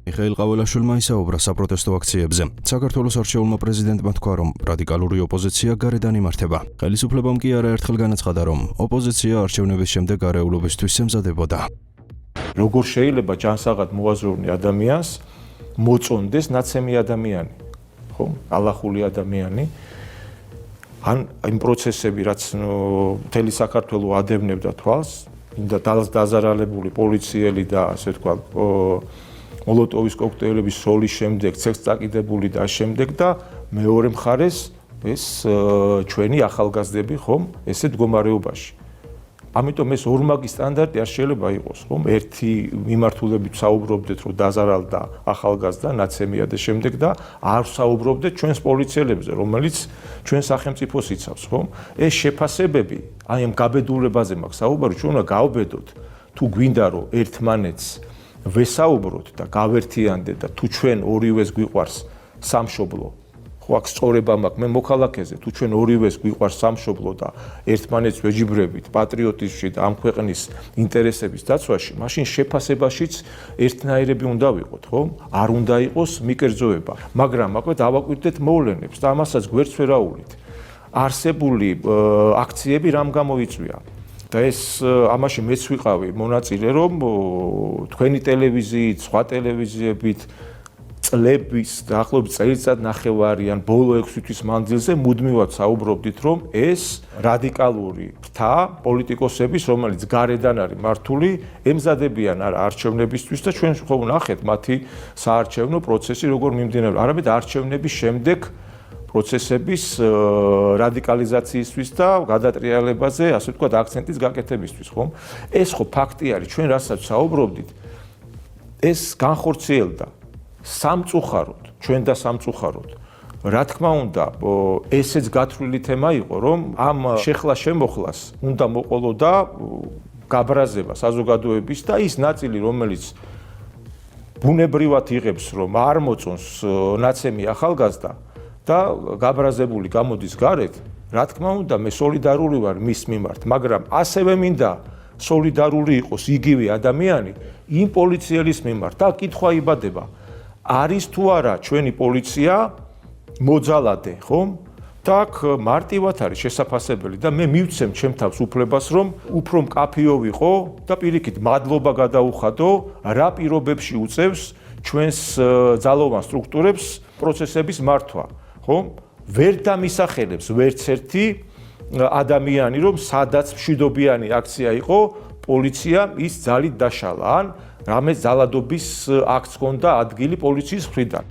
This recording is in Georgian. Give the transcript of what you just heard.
მიხეილ ყაველაშვილმა ისაუბრა საპროტესტო აქციებზე. საქართველოს არჩეულმა პრეზიდენტმა თქვა, რომ რადიკალური ოპოზიცია გარედან იმართება. ხელისუფლებამ კი არაერთხელ განაცხადა, რომ ოპოზიცია არჩევნების შემდეგ არეულობისთვის ემზადებოდა. როგორ შეიძლება ჯანსაღად მოაზროვნე ადამიანს მოწონდეს ნაცემი ადამიანი, ხო? ალახული ადამიანი. ან იმ პროცესები, რაც მთელი საქართველო ადევნებდა თვალს, და დაზარალებული პოლიციელი და ასე ვთქვათ, მოლოტოვის კოქტეილების სოლის შემდეგ, ცეცხლს წაკიდებული და შემდეგ და მეორე მხარეს ეს ჩვენი ახალგაზრდები, ხომ, ესეთ მდგომარეობაში. ამიტომ ეს ორმაგი სტანდარტი არ შეიძლება იყოს, ხომ? ერთი მიმართულებით საუბრობდეთ, რომ დაზარალდა ახალგაზრდა, ნაცემია და შემდეგ და არ საუბრობდეთ ჩვენს პოლიციელებზე, რომელიც ჩვენ სახელმწიფოს იცავს, ხომ? ეს შეფასებები, აი ამ გაბედულებაზე მაქვს საუბარი, ჩვენ უნდა გავბედოთ, თუ გვინდა რომ ერთმანეთს ვესაუბროთ და გავერთიანდეთ და თუ ჩვენ ორივეს გვიყვარს სამშობლო, ხო აქ სწორება მაქვს მე მოქალაქეზე, თუ ჩვენ ორივეს გვიყვარს სამშობლო და ერთმანეთს ვეჯიბრებით პატრიოტიზმში და ამ ქვეყნის ინტერესების დაცვაში, მაშინ შეფასებაშიც ერთნაირები უნდა ვიყოთ, ხო? არ უნდა იყოს მიკერძოება, მაგრამ აკვეთ ავაკვირდეთ მოვლენებს და ამასაც გვერდს ვერაულით. არსებული აქციები რამ გამოიწვია? და ეს ამაში მეც ვიყავი მონაწილე, რომ თქვენი ტელევიზიით, სხვა ტელევიზიებით წლების დაახლოებით წელიწად ნახევარი ან ბოლო 6 თვის მანძილზე მუდმივად საუბრობდით, რომ ეს რადიკალური ფრთა პოლიტიკოსების, რომელიც გარედან არის მართული, ემზადებიან არჩევნებისთვის და ჩვენ ხო ვნახეთ მათი საარჩევნო პროცესი როგორ მიმდინარეობს. არამედ არჩევნების შემდეგ პროცესების რადიკალიზაციისთვის და გადატრიალებაზე, ასე ვთქვათ, აქცენტის გაკეთებისთვის, ხომ? ეს ხო ფაქტი არის, ჩვენ რასაც საუბრობდით, ეს განხორციელდა სამწუხაროდ, ჩვენ და სამწუხაროდ. რა თქმა უნდა, ესეც გათვლილი თემა იყო, რომ ამ შეხლა-შემოხლას უნდა მოყოლოდა გაბრაზება საზოგადოების და ის ნაწილი, რომელიც ბუნებრივად იღებს, რომ არ მოწონს ნაცემი ახალგაზრდა და გაბრაზებული გამოდის გარეთ, რა თქმა უნდა, მე სოლიდარული ვარ მის მიმართ, მაგრამ ასევე მინდა სოლიდარული იყოს იგივე ადამიანი იმ პოლიციელის მიმართ და კითხვა იბადება, არის თუ არა ჩვენი პოლიცია მოძალადე, ხომ? და აქ მარტივად არის შესაძაფებელი და მე მივცემ ჩემ თავს უფლებას, რომ უფრო მკაფიო ვიყო და პირიქით მადლობა გადაუხადო რა პირობებში უწევს ჩვენს ძალოვან სტრუქტურებს პროცესების მართვა, ხომ? ვერ დამისახელებს ვერც ერთი ადამიანი, რომ სადაც მშვიდობიანი აქცია იყო, პოლიციამ ის ძალით დაშალა ან რამე ძალადობის აქტს ჰქონდა ადგილი პოლიციის მხრიდან.